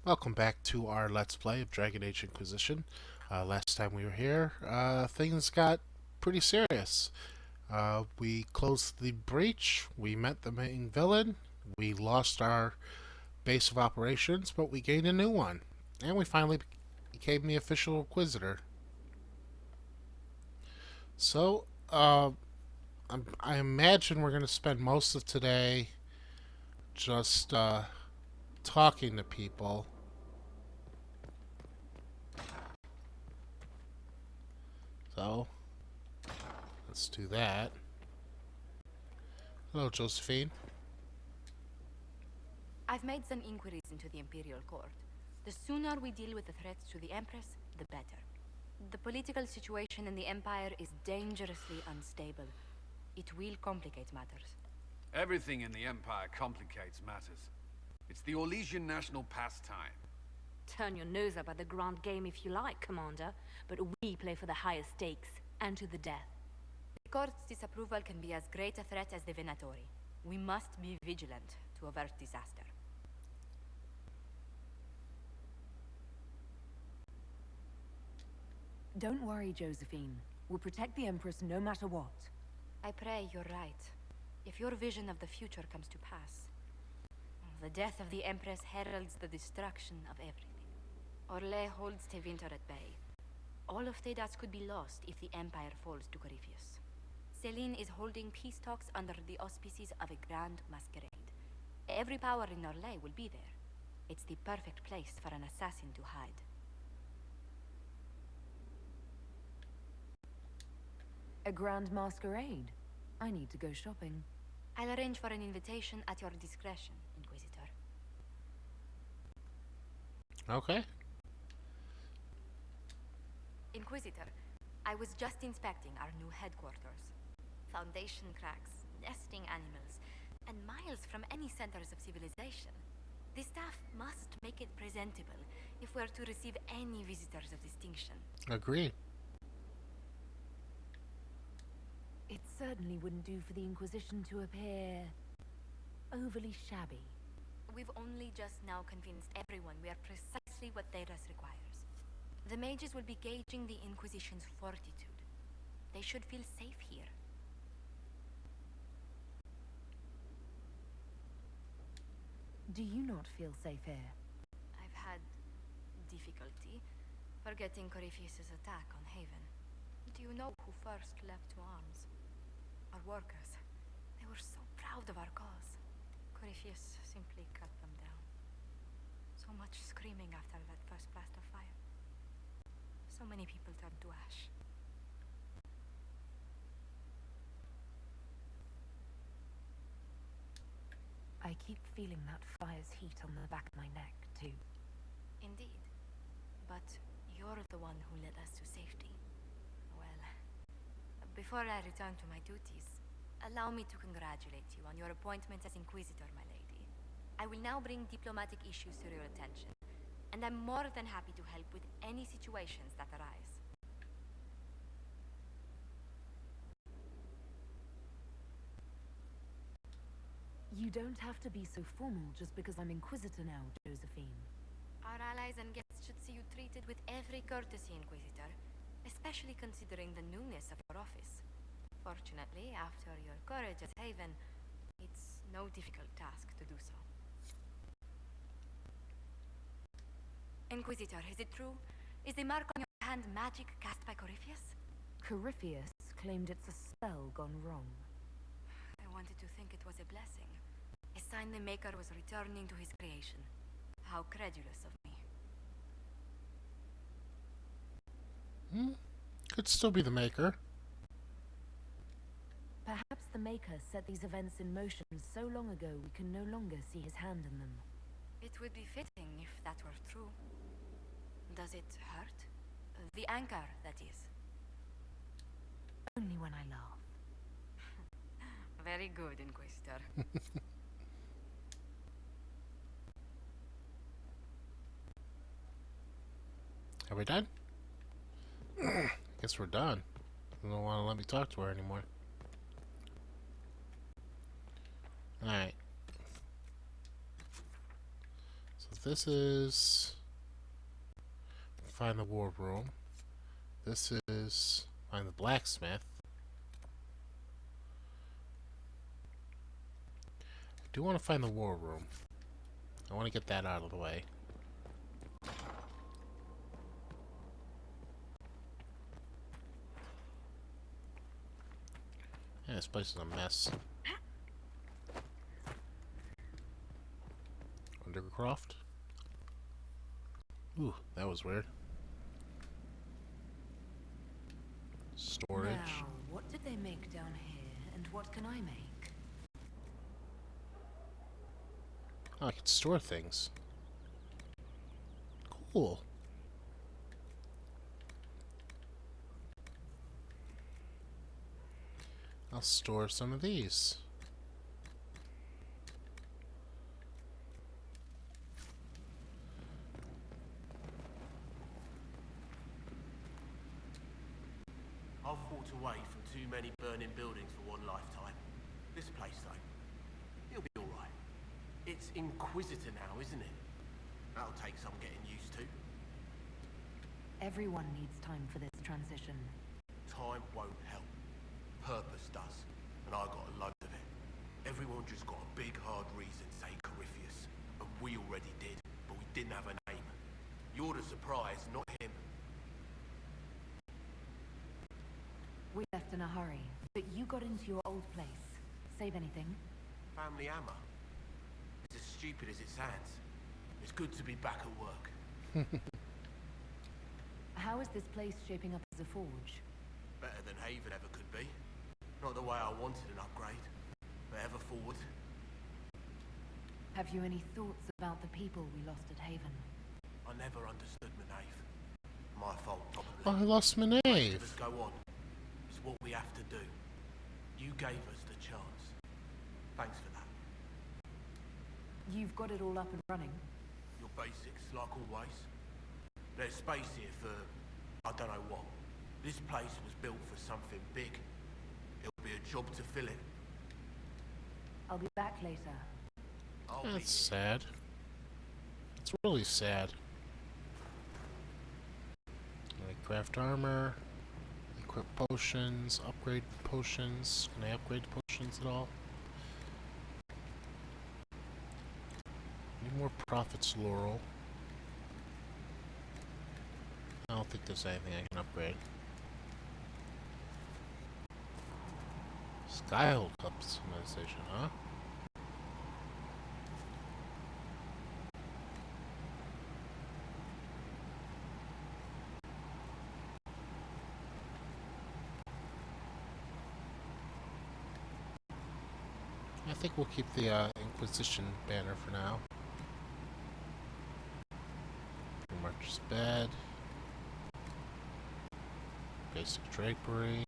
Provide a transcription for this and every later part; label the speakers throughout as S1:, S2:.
S1: Welcome back to our Let's Play of Dragon Age Inquisition. Last time we were here, things got pretty serious. We closed the breach, we met the main villain, we lost our base of operations, but we gained a new one. And we finally became the official Inquisitor. So, I imagine we're going to spend most of today just talking to people. So, let's do that. Hello, Josephine.
S2: I've made some inquiries into the Imperial Court. The sooner we deal with the threats to the Empress, the better. The political situation in the Empire is dangerously unstable. It will complicate matters.
S3: Everything in the Empire complicates matters. It's the Orlesian national pastime.
S4: Turn your nose up at the grand game if you like, Commander, but we play for the highest stakes, and to the death.
S2: The Court's disapproval can be as great a threat as the Venatori. We must be vigilant to avert disaster.
S5: Don't worry, Josephine. We'll protect the Empress no matter what.
S2: I pray you're right. If your vision of the future comes to pass, the death of the Empress heralds the destruction of everything. Orlais holds Tevinter at bay. All of Thedas could be lost if the Empire falls to Corypheus. Celine is holding peace talks under the auspices of a grand masquerade. Every power in Orlais will be there. It's the perfect place for an assassin to hide.
S5: A grand masquerade? I need to go shopping.
S2: I'll arrange for an invitation at your discretion, Inquisitor.
S1: Okay.
S2: Inquisitor, I was just inspecting our new headquarters. Foundation cracks, nesting animals, and miles from any centers of civilization. The staff must make it presentable if we're to receive any visitors of distinction.
S1: Agreed.
S5: It certainly wouldn't do for the Inquisition to appear overly shabby.
S2: We've only just now convinced everyone we are precisely what Thedas requires. The mages will be gauging the Inquisition's fortitude. They should feel safe here.
S5: Do you not feel safe here?
S2: I've had difficulty forgetting Corypheus' attack on Haven. Do you know who first leapt to arms? Our workers. They were so proud of our cause. Corypheus simply cut them down. So much screaming after that first blast of fire. So many people turned to ash.
S5: I keep feeling that fire's heat on the back of my neck, too.
S2: Indeed. But you're the one who led us to safety. Well, before I return to my duties, allow me to congratulate you on your appointment as Inquisitor, my lady. I will now bring diplomatic issues to your attention, and I'm more than happy to help with any situations that arise.
S5: You don't have to be so formal just because I'm Inquisitor now, Josephine.
S2: Our allies and guests should see you treated with every courtesy, Inquisitor, especially considering the newness of your office. Fortunately, after your courage at Haven, it's no difficult task to do so. Inquisitor, is it true? Is the mark on your hand magic cast by Corypheus?
S5: Corypheus claimed it's a spell gone wrong.
S2: I wanted to think it was a blessing. A sign the Maker was returning to his creation. How credulous of me.
S1: Could still be the Maker.
S5: Perhaps the Maker set these events in motion so long ago we can no longer see his hand in them.
S2: It would be fitting if that were true. Does it hurt? The anchor, that is.
S5: Only when I laugh.
S2: Very good, Inquisitor.
S1: Are we done? Guess we're done. They don't want to let me talk to her anymore. Alright. So this is find the war room. This is find the blacksmith. I do want to find the war room. I want to get that out of the way. Yeah, this place is a mess. Undercroft? Ooh, that was weird. Storage.
S5: Now, what did they make down here, and what can I make?
S1: Oh, I can store things. Cool. I'll store some of these.
S6: I've walked away from too many burning buildings for one lifetime. This place, though, it'll be alright. It's Inquisitor now, isn't it? That'll take some getting used to.
S5: Everyone needs time for this transition.
S6: Time won't help. Purpose does. And I got a load of it. Everyone just got a big hard reason to say Corypheus. And we already did, but we didn't have a name. You're the surprise, not him.
S5: We left in a hurry, but you got into your old place. Save anything?
S6: Family hammer. It's as stupid as it sounds. It's good to be back at work.
S5: How is this place shaping up as a forge?
S6: Better than Haven ever could be. Not the way I wanted an upgrade, but ever forward.
S5: Have you any thoughts about the people we lost at Haven?
S6: I never understood Maeve. My fault, probably.
S1: Oh, I lost my
S6: Let
S1: nave.
S6: us go on. It's what we have to do. You gave us the chance. Thanks for that.
S5: You've got it all up and running.
S6: Your basics, like always. There's space here for, I don't know what. This place was built for something big. It'll be a job to fill it.
S5: I'll be back later.
S6: I'll be
S1: That's
S6: here.
S1: sad. It's really sad. Like craft armor, equip potions, upgrade potions. Can I upgrade potions at all? Need more profits, Laurel. I don't think there's anything I can upgrade. Skyhold customization, huh? I think we'll keep the Inquisition banner for now. Marcher's bed. Basic drapery.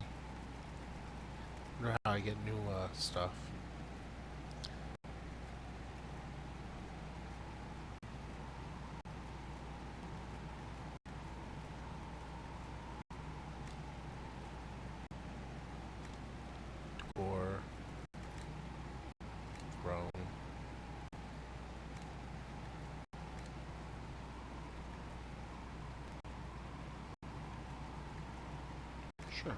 S1: Wonder how I get new stuff. Decor. Throne. Sure.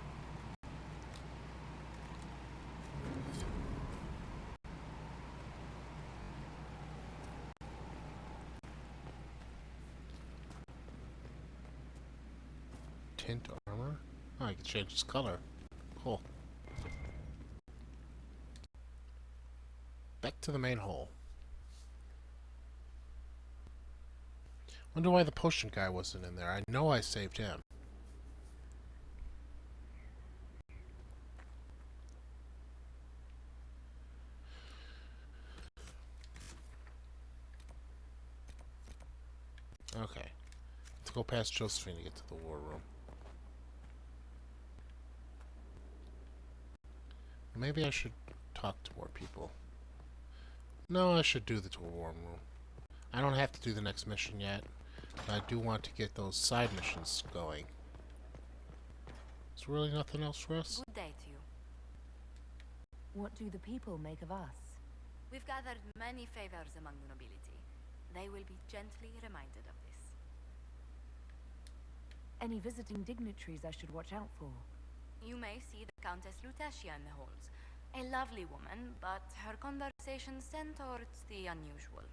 S1: Tint armor. Oh, I can change its color. Cool. Back to the main hole. Wonder why the potion guy wasn't in there. I know I saved him. Okay. Let's go past Josephine to get to the war room. Maybe I should talk to more people. No, I should do the war room. I don't have to do the next mission yet, but I do want to get those side missions going. Is there really nothing else for us?
S2: Good day to you.
S5: What do the people make of us?
S2: We've gathered many favors among the nobility. They will be gently reminded of this.
S5: Any visiting dignitaries I should watch out for?
S2: You may see the Countess Lutetia in the halls. A lovely woman, but her conversations tend towards the unusual.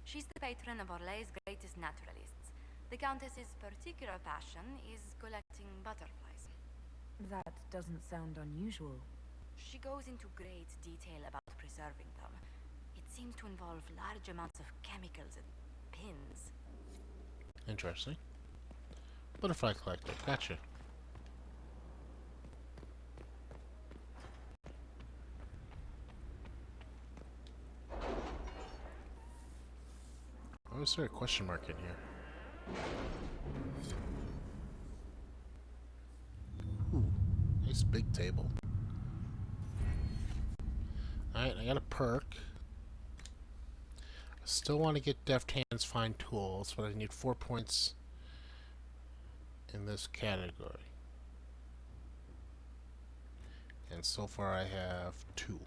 S2: She's the patron of Orlay's greatest naturalists. The Countess's particular passion is collecting butterflies.
S5: That doesn't sound unusual.
S2: She goes into great detail about preserving them. It seems to involve large amounts of chemicals and pins.
S1: Interesting. Butterfly collector. Gotcha. Why is there a question mark in here? Ooh, nice big table. Alright, I got a perk. I still want to get deft hands, fine tools, but I need 4 points in this category. And so far I have 2.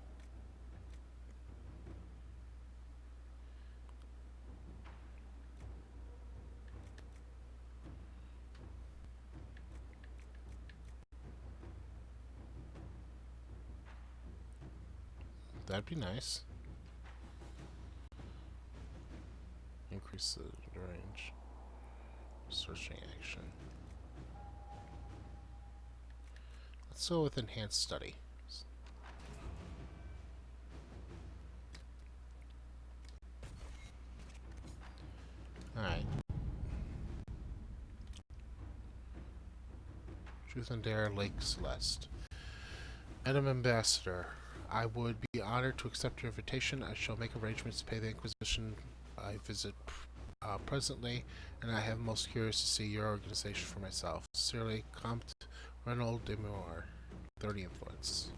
S1: That'd be nice. Increase the range. Searching action. Let's go with enhanced study. Alright. Truth and Dare, Lake Celeste. Madam Ambassador, I would be honored to accept your invitation. I shall make arrangements to pay the Inquisition I visit presently, and I am most curious to see your organization for myself. Sincerely, Comte Renaud de Moore, 30 influence.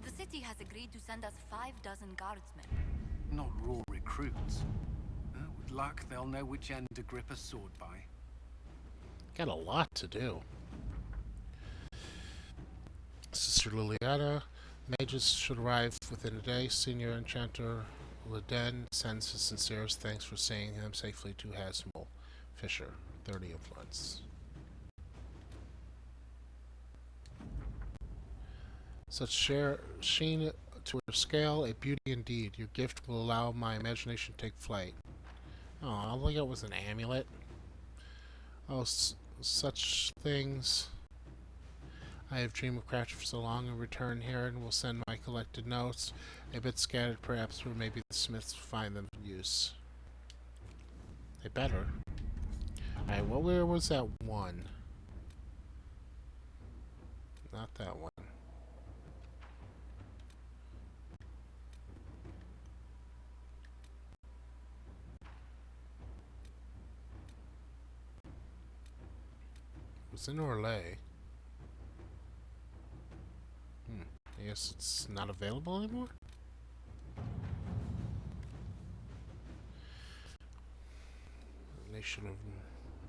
S2: The city has agreed to send us 6 guardsmen.
S3: Not raw recruits. With luck, they'll know which end to grip a sword by.
S1: Got a lot to do. Sister Liliana, mages should arrive within a day. Senior Enchanter Leden sends his sincerest thanks for seeing him safely to Hasmul. Fisher, 30 influence. Such sheen to her scale, a beauty indeed. Your gift will allow my imagination to take flight. Oh, all I got was an amulet. Oh, such things. I have dreamed of crafting for so long. In return, here and will send my collected notes, a bit scattered perhaps, where maybe the smiths find them of use. They better. Alright, well, where was that one? Not that one. It was in Orlais. I guess it's not available anymore? The nation of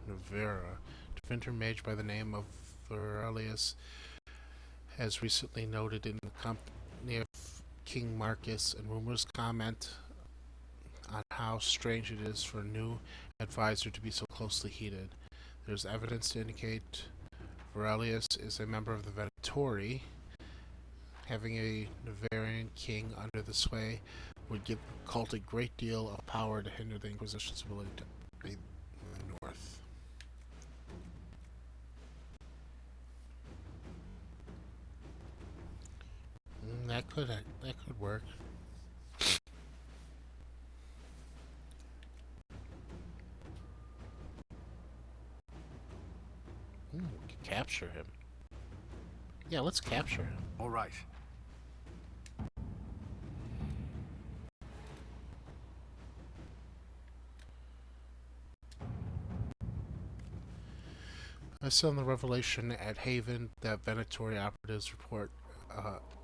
S1: Navarra. Defender mage by the name of Aurelius has recently noted in the company of King Marcus, and rumors comment on how strange it is for a new advisor to be so closely heeded. There's evidence to indicate Aurelius is a member of the Venatori. Having a Navarian king under the sway would give the cult a great deal of power to hinder the Inquisition's ability to be in the north. That could work. We could capture him. Yeah, let's capture him.
S3: All right.
S1: I saw in the revelation at Haven that Venatori operatives report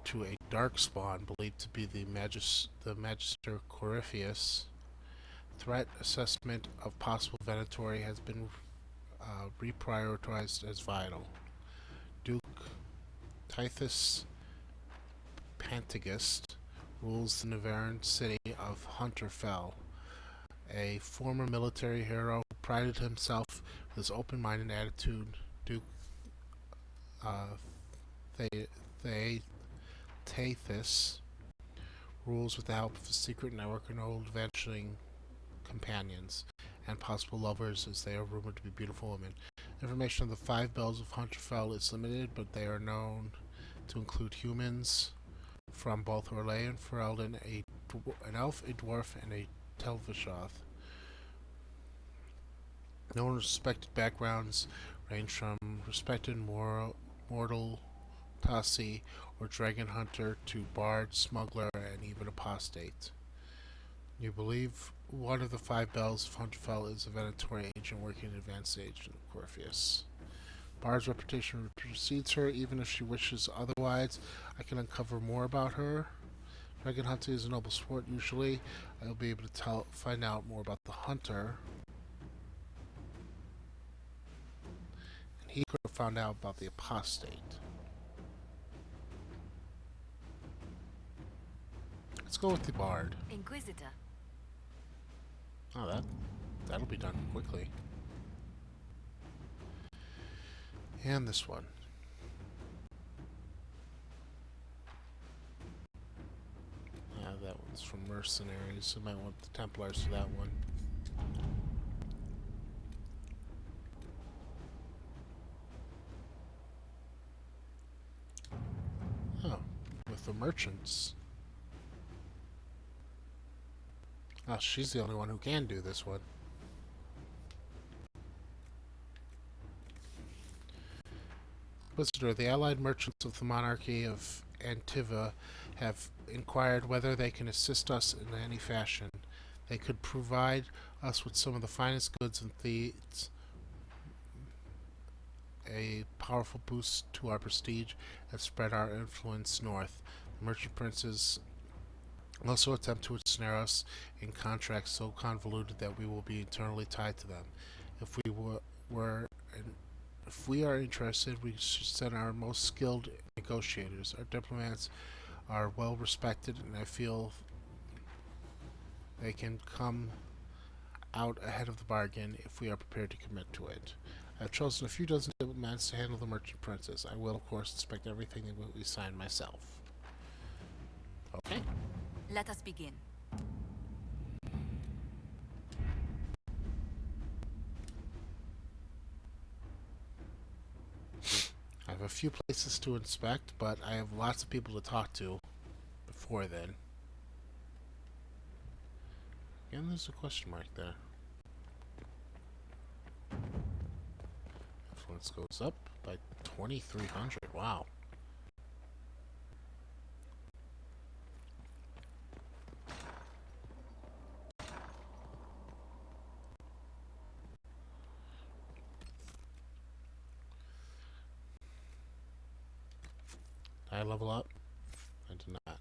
S1: to a darkspawn believed to be the Magister Corypheus. Threat assessment of possible Venatori has been reprioritized as vital. Duke Tithus Pantagist rules the Navaran city of Hunterfell. a former military hero who prided himself with his open-minded attitude. Duke uh, The- Thetis rules with the help of a secret network and old vanishing companions and possible lovers, as they are rumored to be beautiful women. Information on the 5 bells of Hunterfell is limited, but they are known to include humans from both Orlais and Ferelden, an elf, a dwarf, and a Telvishoth. Known respected backgrounds range from respected mortal Tassi or dragon hunter to bard, smuggler, and even apostate. You believe one of the 5 bells of Hunterfell is a Venatori agent working in advanced age in Corpheus. Bard's reputation precedes her, even if she wishes otherwise. I can uncover more about her. Dragon hunting is a noble sport. Usually, I'll be able to find out more about the hunter. And he could have found out about the apostate. Let's go with the bard.
S2: Inquisitor.
S1: Oh, that'll be done quickly. And this one. That one's from Mercenaries. I might want the Templars for that one. Oh, with the merchants. Oh, she's the only one who can do this one. Inquisitor, the allied merchants of the monarchy of Antiva have inquired whether they can assist us in any fashion. They could provide us with some of the finest goods and thieves, a powerful boost to our prestige, and spread our influence north. The merchant princes also attempt to ensnare us in contracts so convoluted that we will be eternally tied to them. If we are interested, we should send our most skilled negotiators. Our diplomats are well respected, and I feel they can come out ahead of the bargain if we are prepared to commit to it. I have chosen a few dozen diplomats to handle the merchant princes. I will, of course, inspect everything that we sign myself. Okay.
S2: Let us begin.
S1: I have a few places to inspect, but I have lots of people to talk to before then. Again, there's a question mark there. Influence goes up by 2,300. Wow. Did I level up? I did not.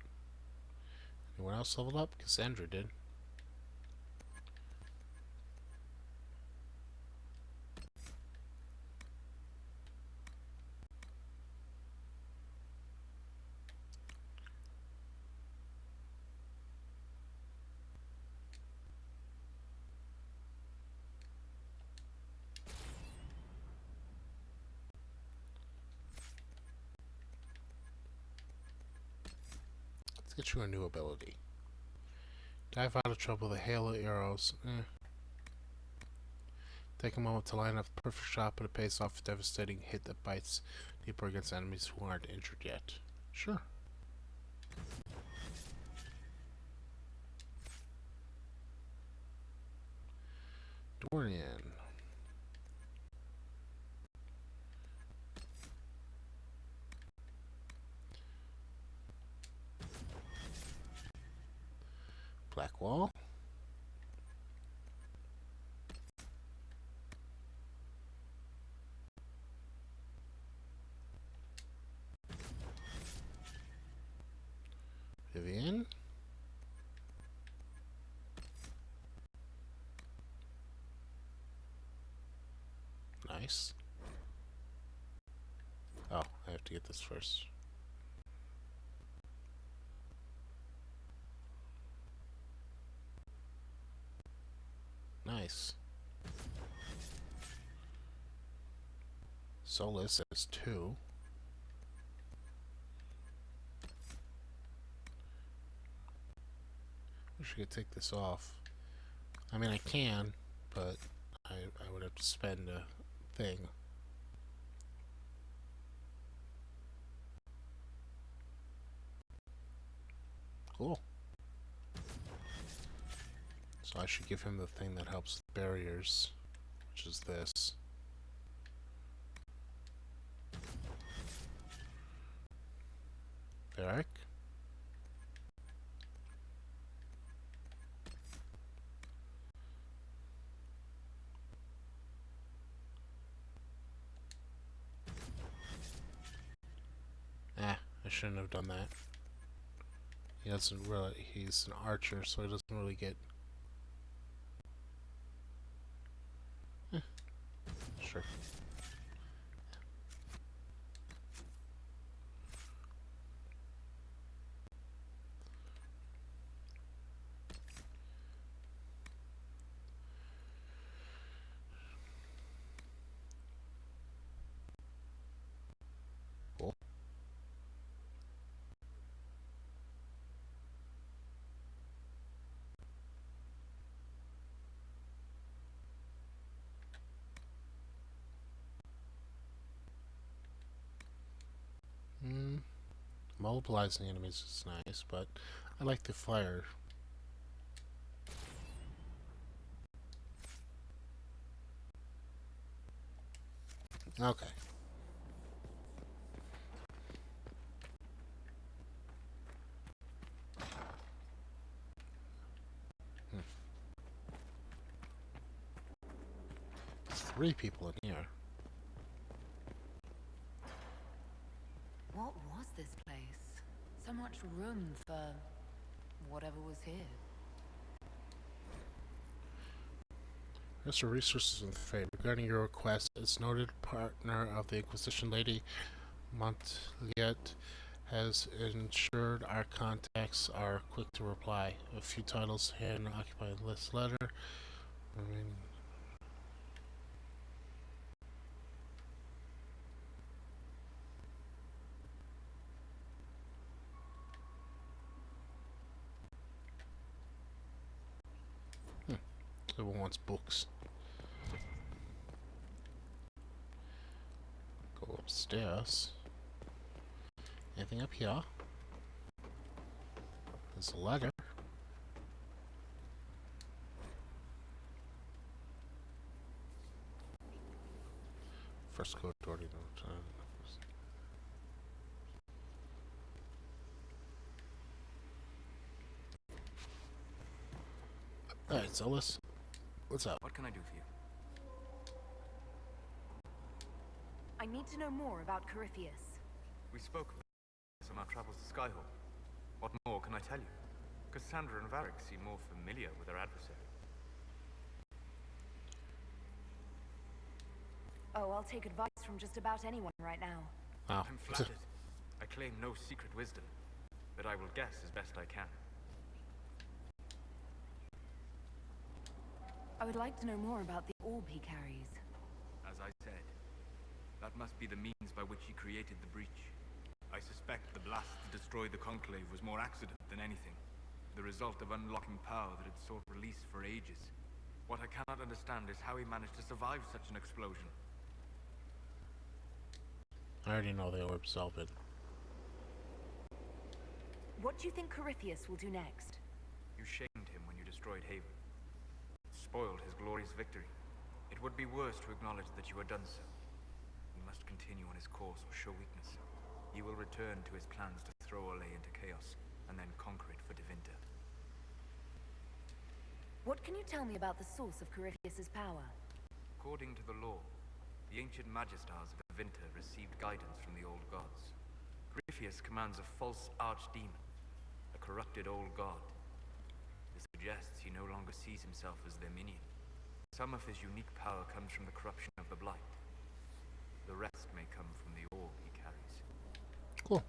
S1: Anyone else level up? Cassandra did. Let's get you a new ability. Dive out of trouble with a hail of arrows. Take a moment to line up the perfect shot, but it pays off a devastating hit that bites deeper against enemies who aren't injured yet. Sure. Dorian. Blackwall. Vivian. Nice. Oh, I have to get this first. Nice. Solus has 2. Wish I could take this off. I mean, I can, but I would have to spend a thing. Cool. So I should give him the thing that helps with barriers, which is this. Barrack. I shouldn't have done that. He doesn't really, he's an archer, so he doesn't really get... Sure. Cool. Mobilizing enemies is nice, but I like the fire. Okay. 3 people in here.
S5: What was this place? So much room for whatever was here.
S1: Restore resources in favor. Regarding your request, as noted, partner of the Inquisition Lady Montliet has ensured our contacts are quick to reply. A few titles hand occupy this letter. I mean, everyone wants books. Go upstairs. Anything up here? There's a letter. First code already know. Alright, Solus. What's up?
S7: What can I do for you?
S2: I need to know more about Corypheus.
S7: We spoke of this on our travels to Skyhold. What more can I tell you? Cassandra and Varric seem more familiar with their adversary.
S2: Oh, I'll take advice from just about anyone right now.
S1: Wow.
S7: I'm flattered. I claim no secret wisdom, but I will guess as best I can.
S2: I would like to know more about the orb he carries.
S7: As I said, that must be the means by which he created the breach. I suspect the blast to destroy the Conclave was more accident than anything. The result of unlocking power that had sought release for ages. What I cannot understand is how he managed to survive such an explosion.
S1: I already know the orb's open.
S2: What do you think Corypheus will do next?
S7: You shamed him when you destroyed Haven. Spoiled his glorious victory. It would be worse to acknowledge that you had done so. He must continue on his course or show weakness. He will return to his plans to throw Olay into chaos, and then conquer it for Devinter.
S2: What can you tell me about the source of Corypheus's power?
S7: According to the law, the ancient Magistars of Devinter received guidance from the old gods. Corypheus commands a false archdemon, a corrupted old god. This suggests he no longer sees himself as their minion. Some of his unique power comes from the corruption of the Blight. The rest may come from the orb he carries.
S1: Cool.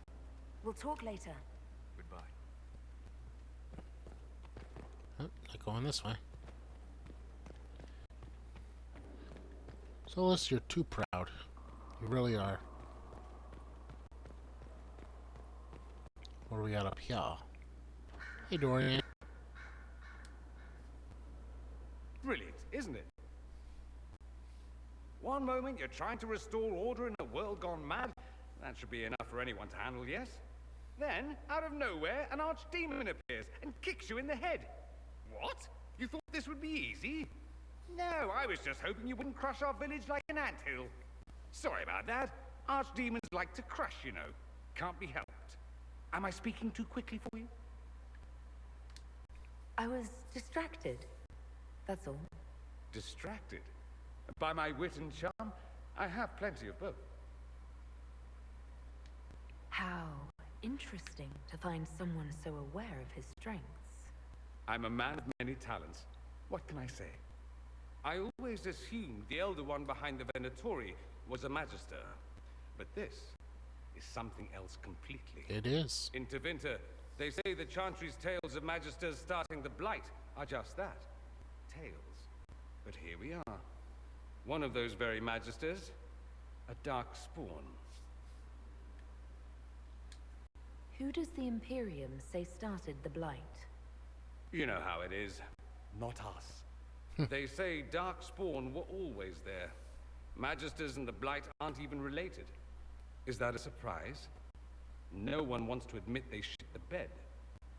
S2: We'll talk later.
S7: Goodbye.
S1: Oh, not going this way. Solis, you're too proud. You really are. What do we got up here? Hey, Dorian.
S8: Brilliant, isn't it? One moment you're trying to restore order in a world gone mad. That should be enough for anyone to handle, yes? Then, out of nowhere, an archdemon appears and kicks you in the head. What? You thought this would be easy? No, I was just hoping you wouldn't crush our village like an anthill. Sorry about that. Archdemons like to crush, you know. Can't be helped. Am I speaking too quickly for you?
S5: I was distracted. That's all.
S8: Distracted? By my wit and charm? I have plenty of both.
S5: How interesting to find someone so aware of his strengths.
S8: I'm a man of many talents. What can I say? I always assumed the Elder One behind the Venatori was a Magister. But this is something else completely.
S1: It is.
S8: In Tevinter, they say the Chantry's tales of Magisters starting the Blight are just that. Tales. But here we are. One of those very Magisters, a dark spawn.
S5: Who does the Imperium say started the Blight?
S8: You know how it is. Not us. They say Darkspawn were always there. Magisters and the Blight aren't even related. Is that a surprise? No one wants to admit they shit the bed.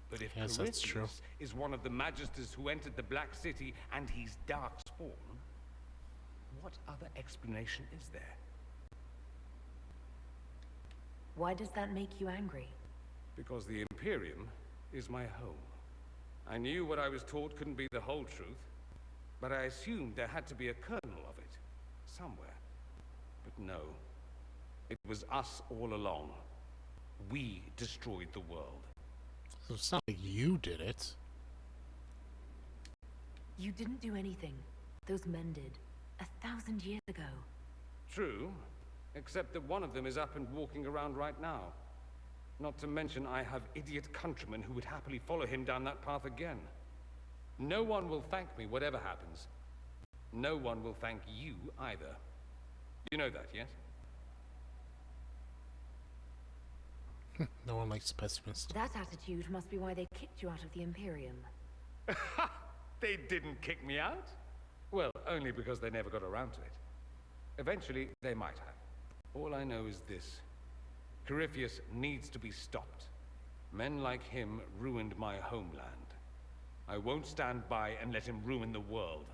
S8: But if
S1: Yes, that's true.
S8: Corypheus is one of the Magisters who entered the Black City and he's Darkspawn, what other explanation is there?
S5: Why does that make you angry?
S8: Because the Imperium is my home. I knew what I was taught couldn't be the whole truth, but I assumed there had to be a kernel of it, somewhere. But no, it was us all along. We destroyed the world.
S1: It's not like you did it.
S5: You didn't do anything. Those men did. 1,000 years ago.
S8: True, except that one of them is up and walking around right now. Not to mention I have idiot countrymen who would happily follow him down that path again. No one will thank me, whatever happens. No one will thank you either. You know that, yes?
S1: No one likes pessimists.
S5: That attitude must be why they kicked you out of the Imperium.
S8: They didn't kick me out? Well, only because they never got around to it. Eventually, they might have. All I know is this. Corypheus needs to be stopped. Men like him ruined my homeland. I won't stand by and let him ruin the world.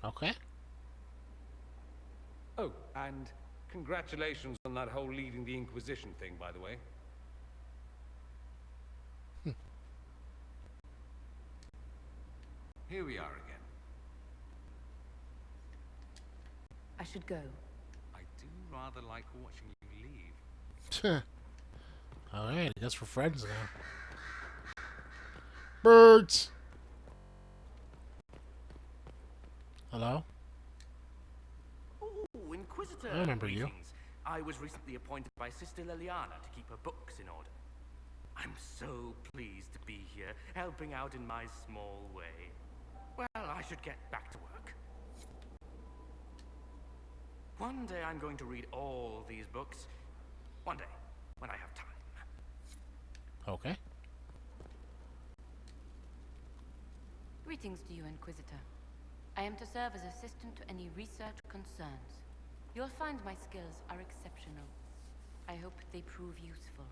S1: Okay.
S8: Oh, and congratulations on that whole leading the Inquisition thing, by the way. Here we are again.
S5: I should go.
S8: I do rather like watching you leave.
S1: Alright, I guess we're friends now. Birds! Hello?
S9: Ooh, Inquisitor.
S1: I remember you.
S9: Greetings. I was recently appointed by Sister Liliana to keep her books in order. I'm so pleased to be here, helping out in my small way. Well, I should get back to work. One day I'm going to read all these books. One day, when I have time.
S1: Okay.
S2: Greetings to you, Inquisitor. I am to serve as assistant to any research concerns. You'll find my skills are exceptional. I hope they prove useful.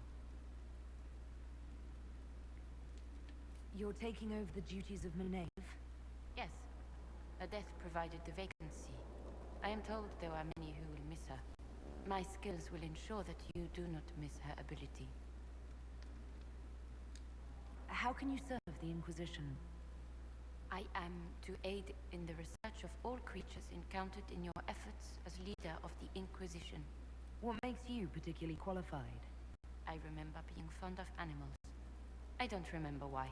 S5: You're taking over the duties of Menave?
S2: Yes, her death provided the vacancy. I am told there are many who will miss her. My skills will ensure that you do not miss her ability.
S5: How can you serve the Inquisition?
S2: I am to aid in the research of all creatures encountered in your efforts as leader of the Inquisition.
S5: What makes you particularly qualified?
S2: I remember being fond of animals. I don't remember why.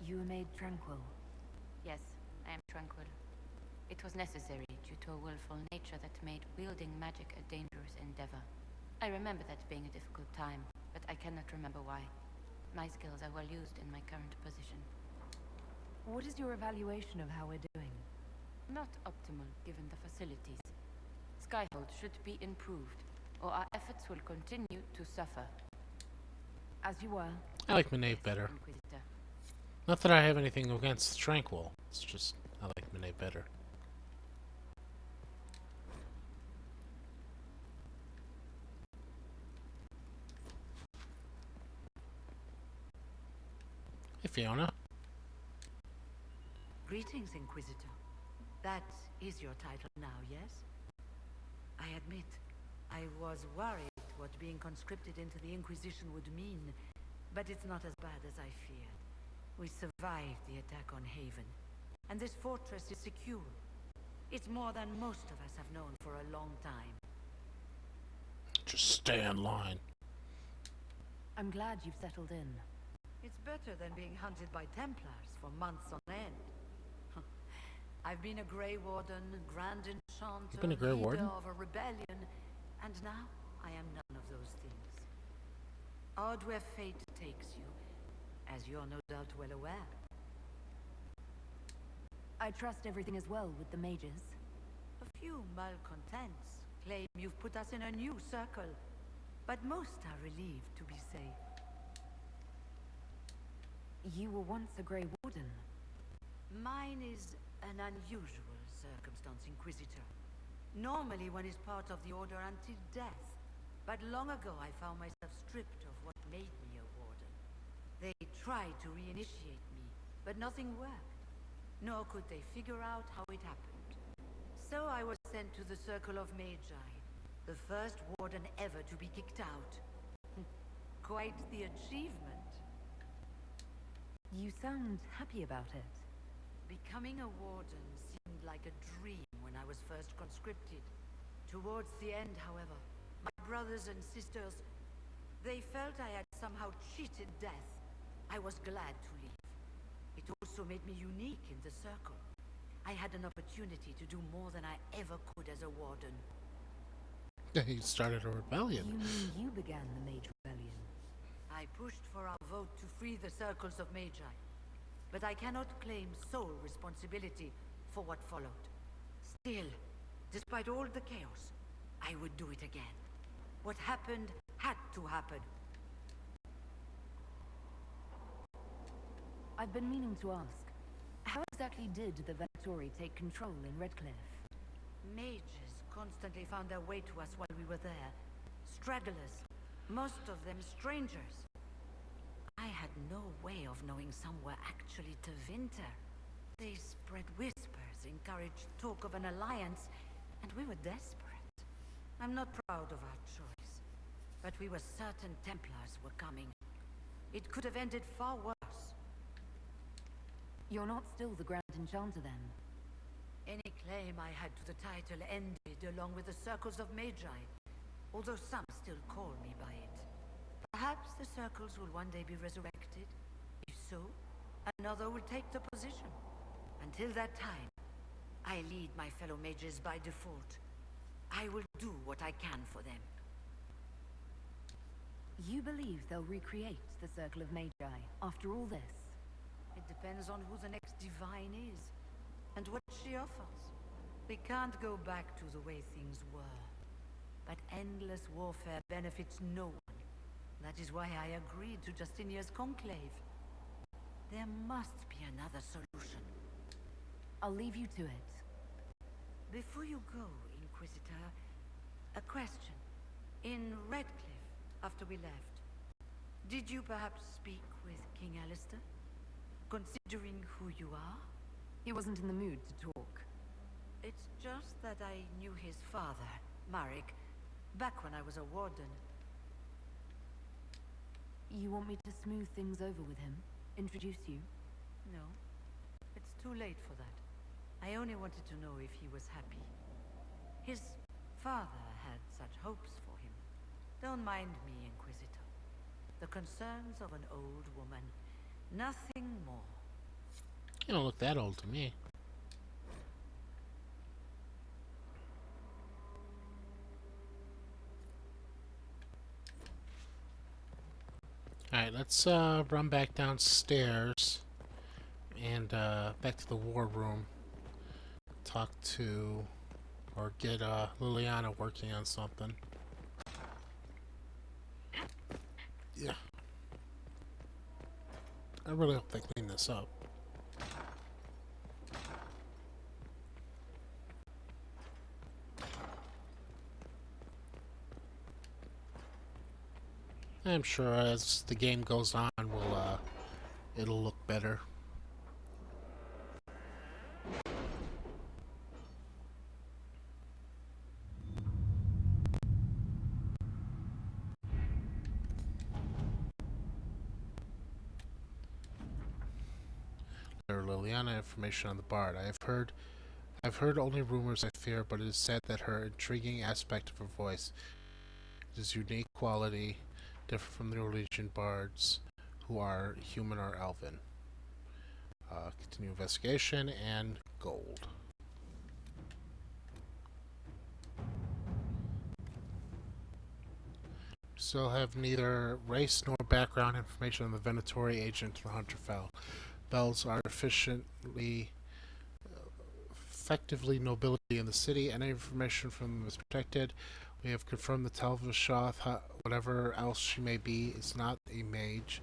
S5: You were made tranquil.
S2: Yes, I am tranquil. It was necessary due to a willful nature that made wielding magic a dangerous endeavor. I remember that being a difficult time, but I cannot remember why. My skills are well used in my current position.
S5: What is your evaluation of how we're doing?
S2: Not optimal given the facilities. Skyhold should be improved, or our efforts will continue to suffer.
S5: As you were.
S1: I like Minave better.
S2: Inquisitor.
S1: Not that I have anything against Tranquil. It's just I like Minave better. Hey, Fiona.
S10: Greetings, Inquisitor. That is your title now, yes? I admit, I was worried what being conscripted into the Inquisition would mean, but it's not as bad as I feared. We survived the attack on Haven, and this fortress is secure. It's more than most of us have known for a long time.
S1: Just stay in line.
S5: I'm glad you've settled in.
S10: It's better than being hunted by Templars for months on end. I've been a Grey Warden, Grand Enchanter,
S1: You've been a Grey
S10: leader
S1: Warden?
S10: of a rebellion, and now I am none of those things. Odd where fate takes you, as you're no doubt well aware.
S5: I trust everything is well with the mages.
S10: A few malcontents claim you've put us in a new circle, but most are relieved to be safe.
S5: You were once a Grey Warden.
S10: Mine is an unusual circumstance, Inquisitor. Normally one is part of the Order until death, but long ago I found myself stripped of what made me a Warden. They tried to reinitiate me, but nothing worked. Nor could they figure out how it happened. So I was sent to the Circle of Magi, the first Warden ever to be kicked out. Quite the achievement.
S5: You sound happy about it.
S10: Becoming a Warden seemed like a dream when I was first conscripted. Towards the end, however, my brothers and sisters, they felt I had somehow cheated death. I was glad to leave. It also made me unique in the Circle. I had an opportunity to do more than I ever could as a Warden.
S1: You started a rebellion.
S5: You mean you began the Mage Rebellion?
S10: I pushed for our vote to free the Circles of Magi, but I cannot claim sole responsibility for what followed. Still, despite all the chaos, I would do it again. What happened had to happen.
S5: I've been meaning to ask, how exactly did the Vectori take control in Redcliffe?
S10: Mages constantly found their way to us while we were there. Stragglers, most of them strangers. I had no way of knowing some were actually Tevinter. They spread whispers, encouraged talk of an alliance, and we were desperate. I'm not proud of our choice, but we were certain Templars were coming. It could have ended far worse.
S5: You're not still the Grand Enchanter then?
S10: Any claim I had to the title ended along with the Circles of Magi, although some still call me by it. Perhaps the Circles will one day be resurrected. If so, another will take the position. Until that time, I lead my fellow mages by default. I will do what I can for them.
S5: You believe they'll recreate the Circle of Magi after all this?
S10: It depends on who the next divine is, and what she offers. We can't go back to the way things were. But endless warfare benefits no one. That is why I agreed to Justinia's conclave. There must be another solution.
S5: I'll leave you to it.
S10: Before you go, Inquisitor, a question. In Redcliffe, after we left, did you perhaps speak with King Alistair? Considering who you are?
S5: He wasn't in the mood to talk.
S10: It's just that I knew his father, Marek, back when I was a warden.
S5: You want me to smooth things over with him? Introduce you?
S10: No, it's too late for that. I only wanted to know if he was happy. His father had such hopes for him. Don't mind me, Inquisitor. The concerns of an old woman. Nothing more.
S1: You don't look that old to me. Alright, let's run back downstairs and back to the war room. Talk to, or get Liliana working on something. Yeah. I really hope they clean this up. I'm sure as the game goes on, it'll look better. Liliana information on the bard. I've heard only rumors I fear, but it is said that her intriguing aspect of her voice is unique quality, different from the Norwegian bards who are human or elven. Continue investigation and gold. Still have neither race nor background information on the Venatori agent or Hunterfell. Bells are effectively nobility in the city. Any information from them is protected. We have confirmed the Telvishoth, whatever else she may be, is not a mage.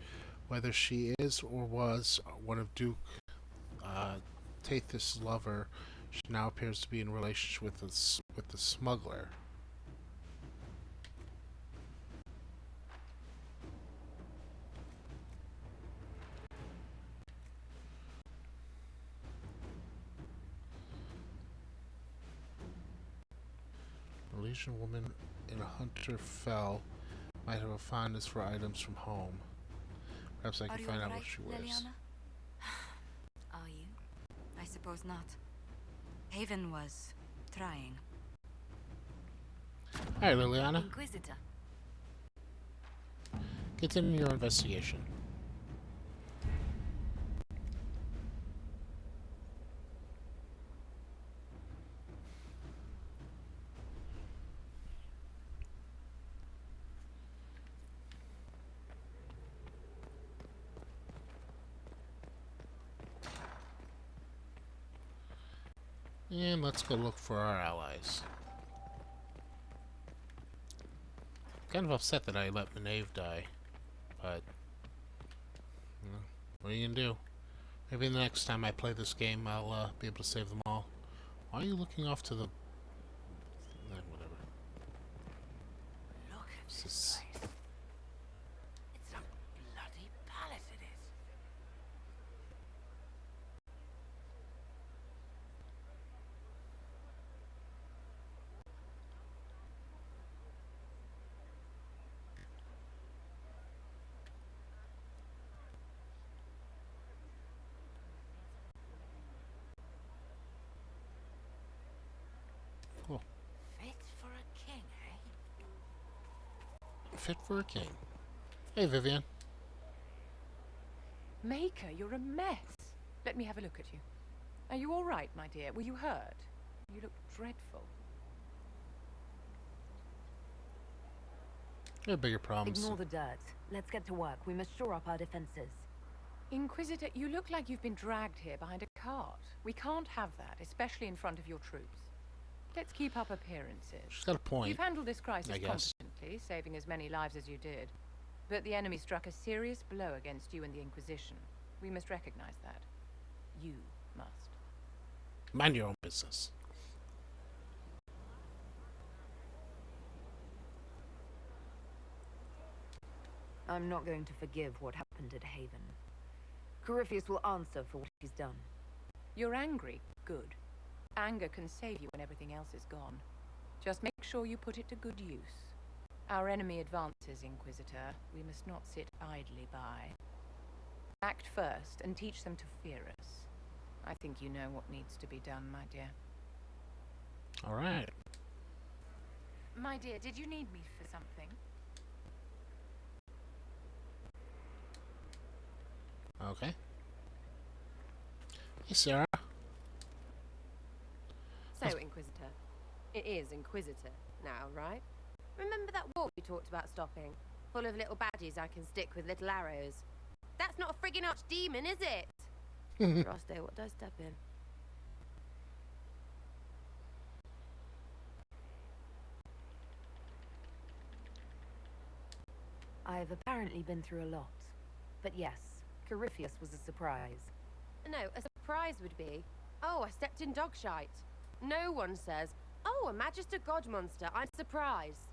S1: Whether she is or was one of Duke Tathis' lover, she now appears to be in relationship with the smuggler. A Legion woman in a Hunterfell might have a fondness for items from home. Perhaps I can find out what she wears.
S2: Liliana? Are you? I suppose not. Haven was trying.
S1: Hi, Liliana.
S2: Inquisitor.
S1: Continue your investigation. And let's go look for our allies. Kind of upset that I let Maeve die, but what are you gonna do? Maybe the next time I play this game, I'll be able to save them all. Why are you looking off to the? Whatever.
S10: Look at this place. It's a bloody palace, it is.
S1: Cool.
S10: Fit for a king, eh?
S1: Fit for a king. Hey, Vivian.
S5: Maker, you're a mess. Let me have a look at you. Are you all right, my dear? Were you hurt? You look dreadful.
S1: There are bigger problems.
S4: Ignore the dirt. Let's get to work. We must shore up our defenses.
S5: Inquisitor, you look like you've been dragged here behind a cart. We can't have that, especially in front of your troops. Let's keep up appearances.
S1: She's got a point.
S5: You've handled this crisis
S1: I guess.
S5: competently, saving as many lives as you did. But the enemy struck a serious blow against you and the Inquisition. We must recognize that. You must.
S1: Mind your own business.
S4: I'm not going to forgive what happened at Haven. Corypheus will answer for what he's done.
S5: You're angry. Good. Anger can save you when everything else is gone. Just make sure you put it to good use. Our enemy advances, Inquisitor. We must not sit idly by. Act first and teach them to fear us. I think you know what needs to be done, my dear.
S1: All right.
S5: My dear, did you need me for something?
S1: Okay. Hey, Sarah.
S11: So, Inquisitor. It is Inquisitor now, right? Remember that war we talked about stopping? Full of little baddies I can stick with little arrows. That's not a friggin' archdemon, is it? Roste, what did I step in?
S2: I've apparently been through a lot. But yes, Corypheus was a surprise.
S11: No, a surprise would be, oh, I stepped in dog shite. No one says, oh, a Magister God monster, I'm surprised.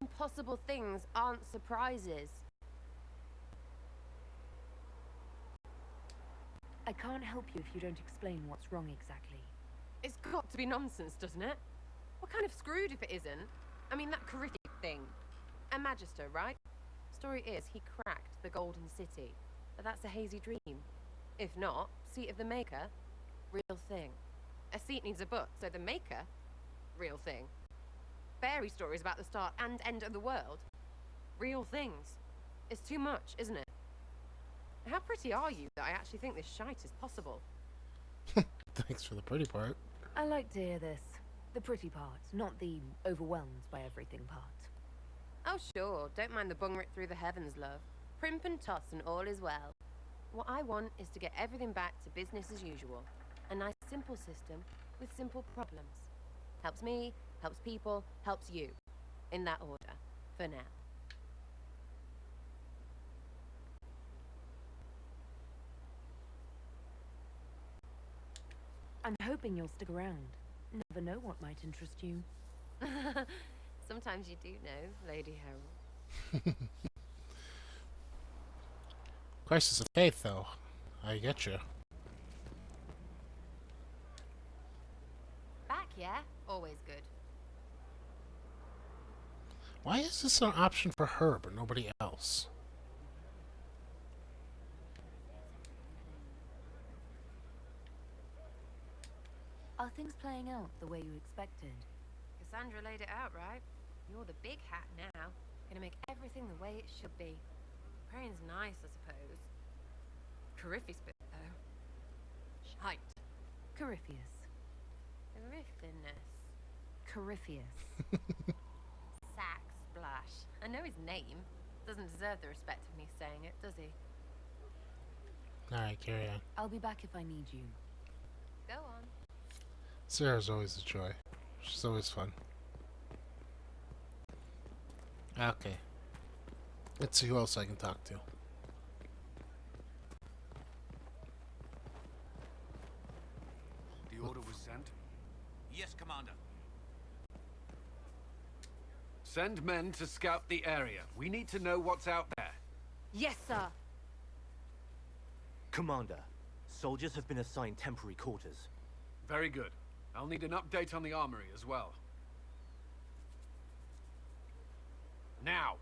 S11: Impossible things aren't surprises.
S2: I can't help you if you don't explain what's wrong exactly.
S11: It's got to be nonsense, doesn't it? We're kind of screwed if it isn't. I mean, that Corypheus thing. A Magister, right? Story is, he cracked the Golden City. But that's a hazy dream. If not, seat of the Maker, real thing. A seat needs a book, so the Maker, real thing. Fairy stories about the start and end of the world, real things. It's too much, isn't it? How pretty are you that I actually think this shite is possible?
S1: Thanks for the pretty part.
S2: I like to hear this. The pretty part, not the overwhelmed by everything part.
S11: Oh sure, don't mind the bung rip through the heavens, love. Primp and toss and all is well. What I want is to get everything back to business as usual. A nice simple system with simple problems. Helps me, helps people, helps you. In that order, for now.
S2: I'm hoping you'll stick around. Never know what might interest you.
S11: Sometimes you do know, Lady Harold.
S1: Crisis of faith, though. I get you.
S11: Back, yeah? Always good.
S1: Why is this an option for her, but nobody else?
S2: Are things playing out the way you expected?
S11: Cassandra laid it out, right? You're the big hat now. Gonna make everything the way it should be. Praying's nice, I suppose. Corypheus bit, though. Shite.
S2: Corypheus.
S11: Corypheus.
S2: Corypheus.
S11: Sack Splash. I know his name. Doesn't deserve the respect of me saying it, does he?
S1: Alright, carry on.
S2: I'll be back if I need you.
S11: Go on.
S1: Sarah's always a joy. She's always fun. Okay. Let's see who else I can talk to.
S3: The order was sent?
S6: Yes, Commander.
S3: Send men to scout the area. We need to know what's out there.
S11: Yes, sir.
S12: Commander, soldiers have been assigned temporary quarters.
S3: Very good. I'll need an update on the armory as well. Now!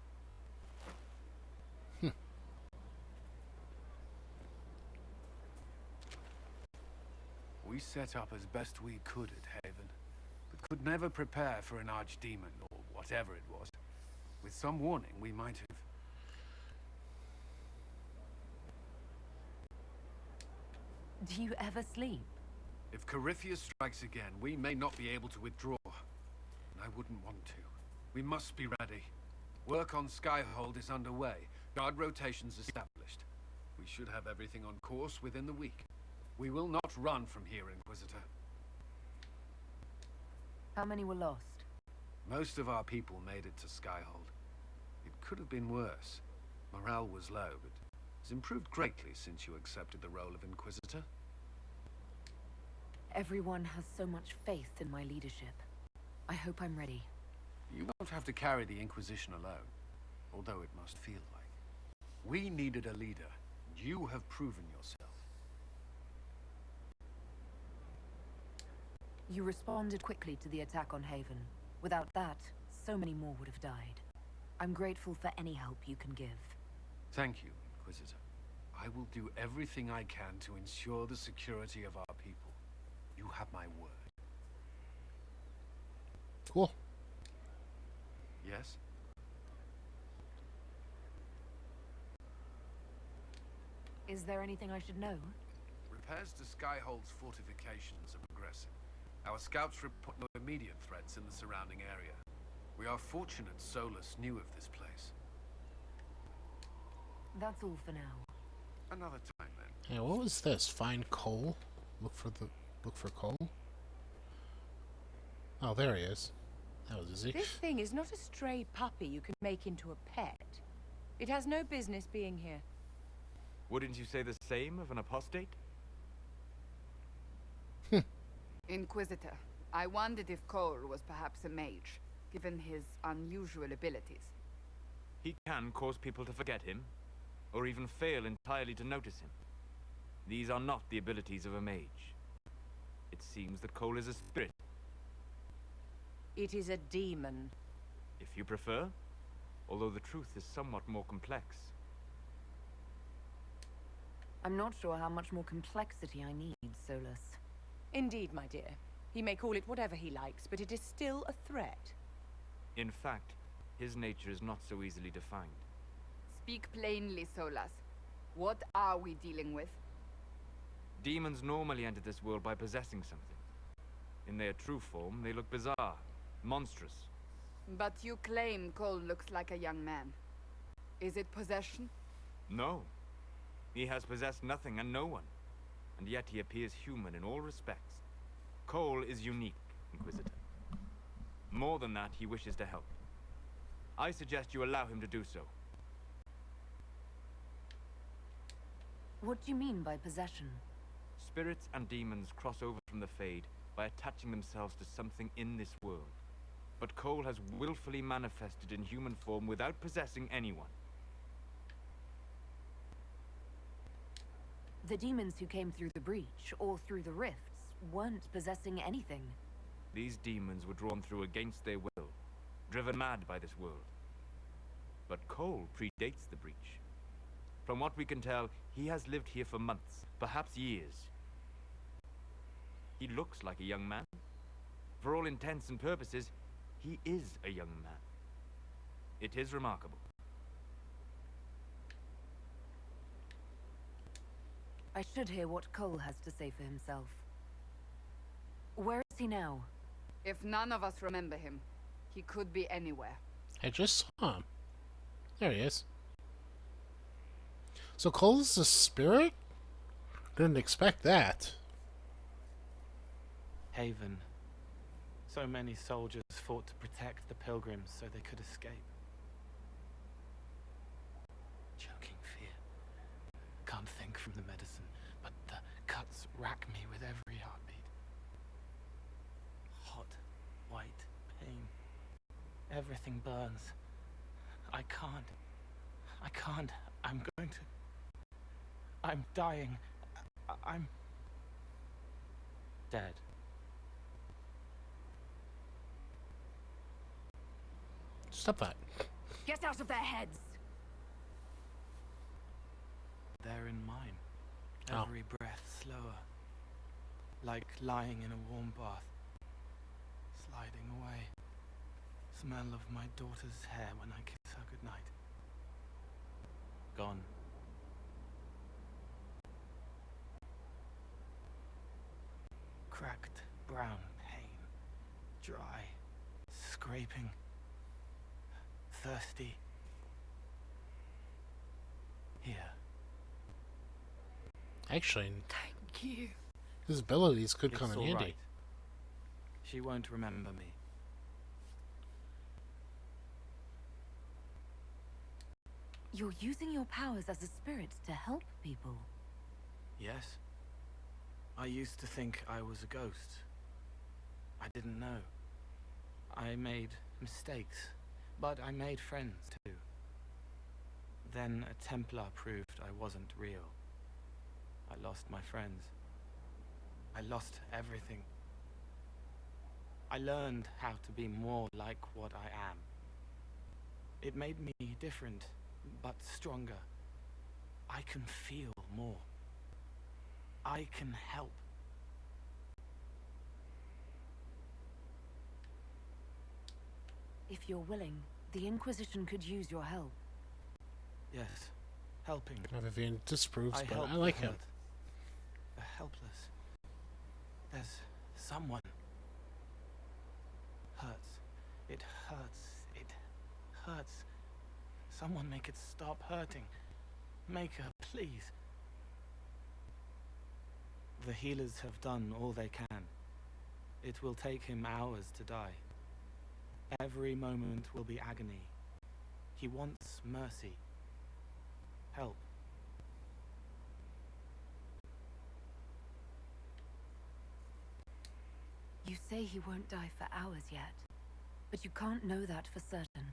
S3: We set up as best we could at Haven, but could never prepare for an archdemon, or whatever it was. With some warning, we might have...
S2: Do you ever sleep?
S3: If Corypheus strikes again, we may not be able to withdraw. And I wouldn't want to. We must be ready. Work on Skyhold is underway. Guard rotations established. We should have everything on course within the week. We will not run from here, Inquisitor.
S2: How many were lost?
S3: Most of our people made it to Skyhold. It could have been worse. Morale was low, but it's improved greatly since you accepted the role of Inquisitor.
S2: Everyone has so much faith in my leadership. I hope I'm ready.
S3: You won't have to carry the Inquisition alone, although it must feel like. We needed a leader. You have proven yourself.
S2: You responded quickly to the attack on Haven. Without that, so many more would have died. I'm grateful for any help you can give.
S3: Thank you, Inquisitor. I will do everything I can to ensure the security of our people. You have my word.
S1: Cool.
S3: Yes?
S2: Is there anything I should know?
S3: Repairs to Skyhold's fortifications are progressing. Our scouts report no immediate threats in the surrounding area. We are fortunate Solus knew of this place.
S2: That's all for now.
S3: Another time, then.
S1: Hey, what was this? Find coal? Look for coal? Oh, there he is. That was easy.
S5: This thing is not a stray puppy you can make into a pet. It has no business being here.
S7: Wouldn't you say the same of an apostate?
S13: Inquisitor, I wondered if Cole was perhaps a mage, given his unusual abilities.
S7: He can cause people to forget him, or even fail entirely to notice him. These are not the abilities of a mage. It seems that Cole is a spirit.
S5: It is a demon.
S7: If you prefer, although the truth is somewhat more complex.
S4: I'm not sure how much more complexity I need, Solus.
S5: Indeed, my dear. He may call it whatever he likes, but it is still a threat.
S7: In fact, his nature is not so easily defined.
S13: Speak plainly, Solas. What are we dealing with?
S7: Demons normally enter this world by possessing something. In their true form, they look bizarre, monstrous.
S13: But you claim Cole looks like a young man. Is it possession?
S7: No. He has possessed nothing and no one. And yet he appears human in all respects. Cole is unique, Inquisitor. More than that, he wishes to help. I suggest you allow him to do so.
S4: What do you mean by possession?
S7: Spirits and demons cross over from the Fade by attaching themselves to something in this world. But Cole has willfully manifested in human form without possessing anyone.
S4: The demons who came through the breach, or through the rifts, weren't possessing anything.
S7: These demons were drawn through against their will, driven mad by this world. But Cole predates the breach. From what we can tell, he has lived here for months, perhaps years. He looks like a young man. For all intents and purposes, he is a young man. It is remarkable.
S4: I should hear what Cole has to say for himself. Where is he now?
S13: If none of us remember him, he could be anywhere.
S1: I just saw him. There he is. So Cole is a spirit? Didn't expect that.
S14: Haven. So many soldiers fought to protect the pilgrims so they could escape. Choking fear. Can't think from the medicine, but the cuts rack me with every heartbeat. Hot, white pain. Everything burns. I can't. I'm going to... I'm dying. I'm... dead.
S1: Stop that.
S4: Get out of their heads!
S14: They're in mine.
S1: Oh.
S14: Every breath slower. Like lying in a warm bath. Sliding away. Smell of my daughter's hair when I kiss her goodnight. Gone. Cracked brown pain. Dry. Scraping. Thirsty. Here.
S1: Actually,
S4: Thank you.
S1: his abilities could
S14: It's
S1: come in
S14: all
S1: handy.
S14: right. She won't remember me.
S4: You're using your powers as a spirit to help people.
S14: Yes. I used to think I was a ghost. I didn't know. I made mistakes, but I made friends too. Then a Templar proved I wasn't real. I lost my friends. I lost everything. I learned how to be more like what I am. It made me different, but stronger. I can feel more. I can help.
S4: If you're willing, the Inquisition could use your help.
S14: Yes, helping.
S1: Vivian disproves, but
S14: help
S1: I like
S14: the
S1: him.
S14: hurt, the helpless. There's someone. Hurts. It hurts. It hurts. Someone make it stop hurting. Make her, please. The healers have done all they can. It will take him hours to die. Every moment will be agony. He wants mercy. Help.
S4: You say he won't die for hours yet, but you can't know that for certain.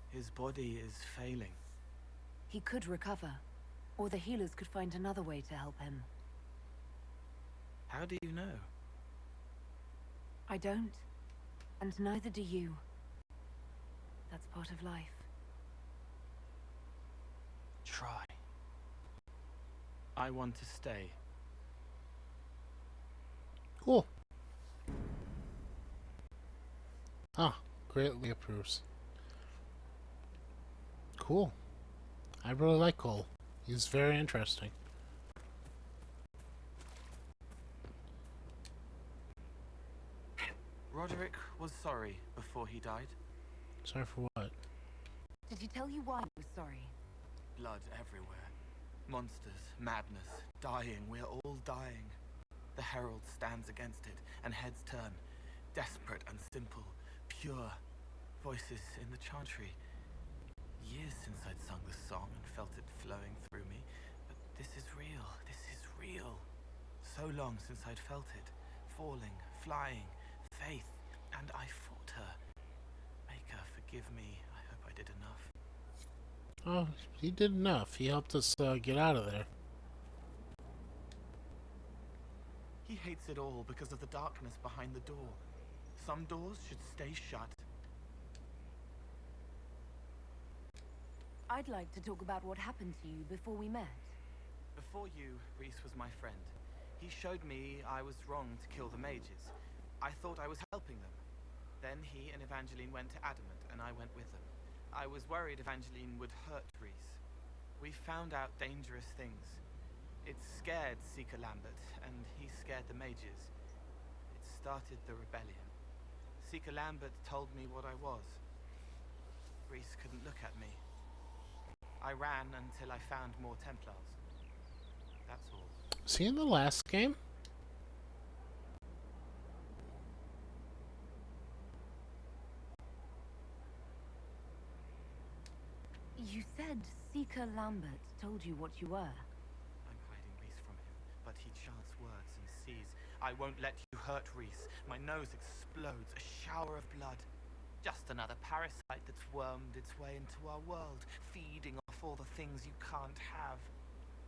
S14: His body is failing.
S4: He could recover, or the healers could find another way to help him.
S14: How do you know?
S4: I don't, and neither do you. That's part of life.
S14: Try. I want to stay.
S1: Cool. Ah, greatly approves. Cool. I really like Cole. He's very interesting.
S14: Roderick was sorry before he died.
S1: Sorry for what?
S4: Did he tell you why he was sorry?
S14: Blood everywhere. Monsters, madness, dying. We're all dying. The Herald stands against it, and heads turn. Desperate and simple, pure. Voices in the chantry. Years since I'd sung the song and felt it flowing through me. But this is real. This is real. So long since I'd felt it. Falling, flying, faith. And I fought her. Make her forgive me. I hope I did enough.
S1: Oh, he did enough. He helped us get out of there.
S14: He hates it all because of the darkness behind the door. Some doors should stay shut.
S4: I'd like to talk about what happened to you before we met.
S14: Before you, Reese was my friend. He showed me I was wrong to kill the mages. I thought I was helping them. Then he and Evangeline went to Adamant, and I went with them. I was worried Evangeline would hurt Reese. We found out dangerous things. It scared Seeker Lambert, and he scared the mages. It started the rebellion. Seeker Lambert told me what I was. Reese couldn't look at me. I ran until I found more Templars. That's all.
S1: Was he in the last game?
S4: You said Seeker Lambert told you what you were.
S14: I'm hiding Reese from him, but he chants words and sees. I won't let you hurt Reese. My nose explodes, a shower of blood. Just another parasite that's wormed its way into our world, feeding off all the things you can't have.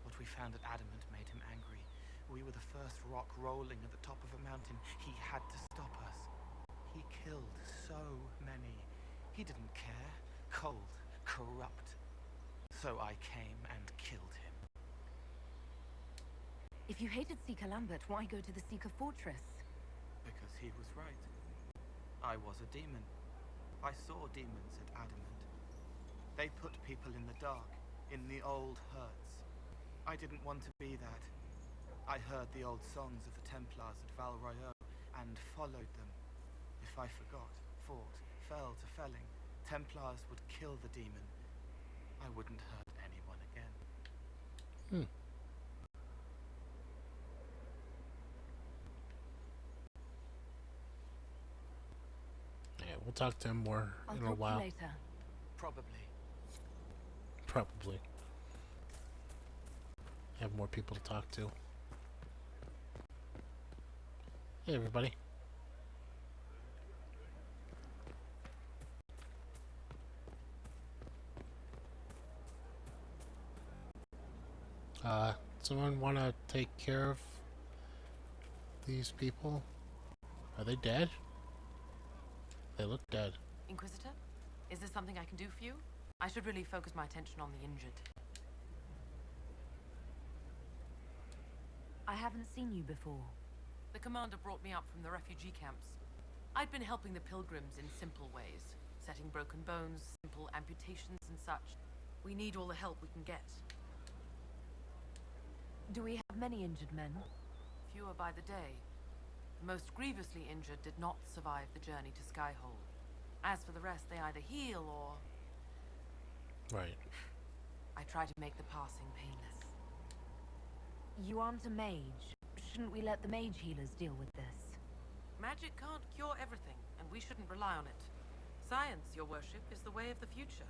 S14: What we found at Adamant made him angry. We were the first rock rolling at the top of a mountain. He had to stop us. He killed so many. He didn't care. Cold, corrupt. So I came and killed him.
S4: If you hated Seeker Lambert, why go to the Seeker Fortress?
S14: Because he was right. I was a demon. I saw demons at Adamant. They put people in the dark, in the old hurts. I didn't want to be that. I heard the old songs of the Templars at Val Royeaux and followed them. If I forgot, fought, fell to felling, Templars would kill the demon. I wouldn't hurt anyone again.
S1: Yeah, we'll talk to him more in a while.
S4: I'll talk to you later.
S14: Probably.
S1: Probably. Have more people to talk to. Hey, everybody. Someone want to take care of these people? Are they dead? They look dead.
S11: Inquisitor? Is there something I can do for you? I should really focus my attention on the injured.
S4: I haven't seen you before.
S11: The commander brought me up from the refugee camps. I'd been helping the pilgrims in simple ways, setting broken bones, simple amputations and such. We need all the help we can get.
S4: Do we have many injured men?
S11: Fewer by the day. The most grievously injured did not survive the journey to Skyhold. As for the rest, they either heal or...
S1: Right.
S11: I try to make the passing painless.
S4: You aren't a mage. shouldn't we let the mage healers deal with this?
S15: Magic can't cure everything, and we shouldn't rely on it. Science, your worship, is the way of the future.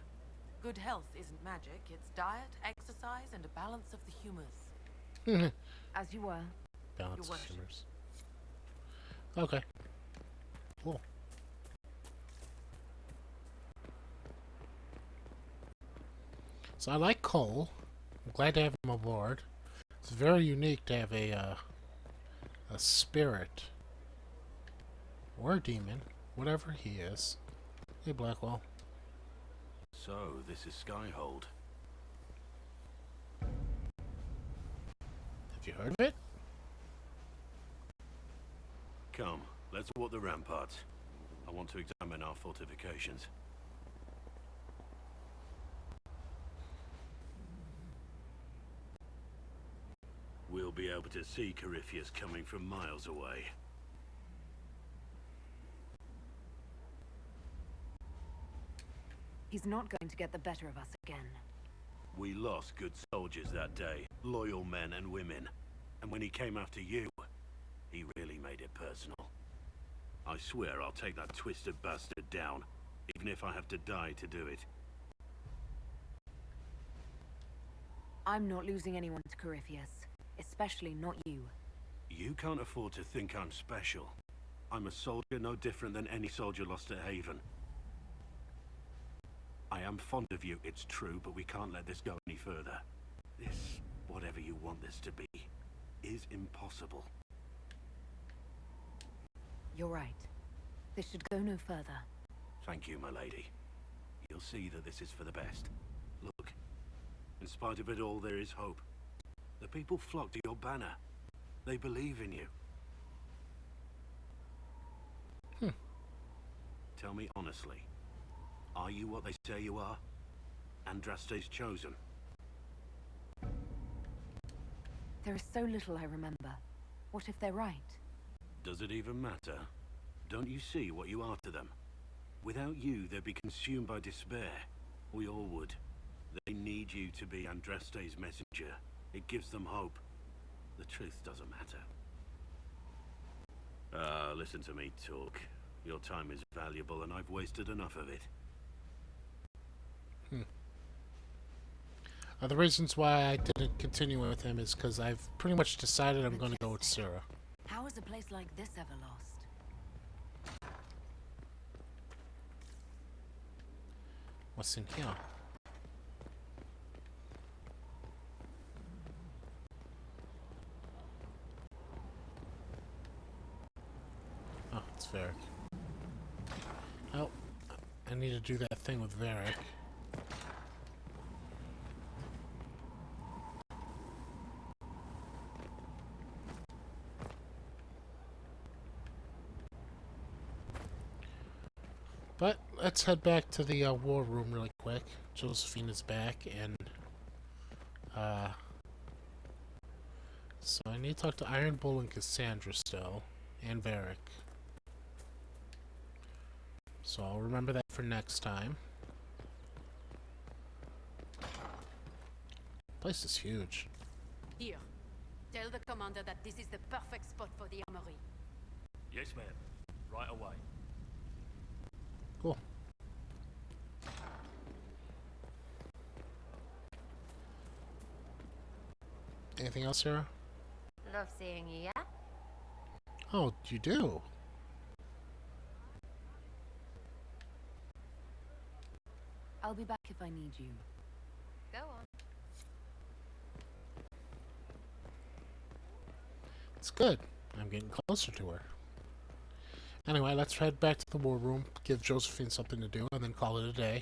S15: Good health isn't magic, it's diet, exercise, and a balance of the humors.
S4: As you were.
S1: Balance of humors. Okay. Cool. So I like Cole. I'm glad to have him aboard. It's very unique to have a spirit or a demon, whatever he is. Hey, Blackwell.
S6: So, this is Skyhold.
S1: Have you heard of it?
S6: Come, let's walk the ramparts. I want to examine our fortifications. We'll be able to see Corypheus coming from miles away.
S4: He's not going to get the better of us again.
S6: We lost good soldiers that day, loyal men and women. And when he came after you, he really made it personal. I swear I'll take that twisted bastard down, even if I have to die to do it.
S4: I'm not losing anyone to Corypheus. Especially not you.
S6: You can't afford to think I'm special. I'm a soldier no different than any soldier lost at Haven. I am fond of you, it's true, but we can't let this go any further. This, whatever you want this to be, is impossible.
S4: You're right. This should go no further.
S6: Thank you, my lady. You'll see that this is for the best. Look, in spite of it all, there is hope. The people flock to your banner. They believe in you. Tell me honestly, are you what they say you are? Andraste's chosen?
S4: There is so little I remember. What if they're right?
S6: Does it even matter? Don't you see what you are to them? Without you, they'd be consumed by despair. We all would. They need you to be Andraste's messenger. It gives them hope. The truth doesn't matter. Listen to me talk. Your time is valuable and I've wasted enough of it.
S1: The reasons why I didn't continue with him is because I've pretty much decided I'm going to go with Sarah.
S4: How is a place like this ever lost?
S1: What's in here? Oh, it's Varric. Oh, I need to do that thing with Varric. But let's head back to the war room really quick. Josephine is back, and so I need to talk to Iron Bull and Cassandra still, and Varric. So I'll remember that for next time. Place is huge.
S16: Here, tell the commander that this is the perfect spot for the armory.
S17: Yes, ma'am. Right away.
S1: Cool. Anything else, Sarah?
S2: Love seeing you, yeah?
S1: Oh, you do?
S4: I'll be back if I need you.
S2: Go on.
S1: It's good. I'm getting closer to her. Anyway, let's head back to the war room, give Josephine something to do, and then call it a day.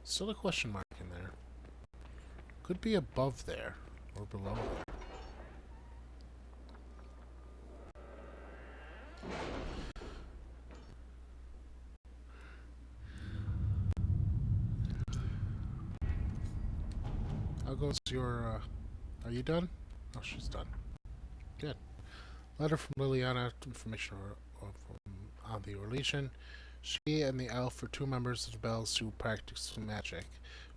S1: Still a question mark in there. Could be above there, or below there. How goes your, are you done? Oh, she's done. Good. Letter from Liliana, information on the Orlesian. She and the elf are two members of the Bells who practice magic.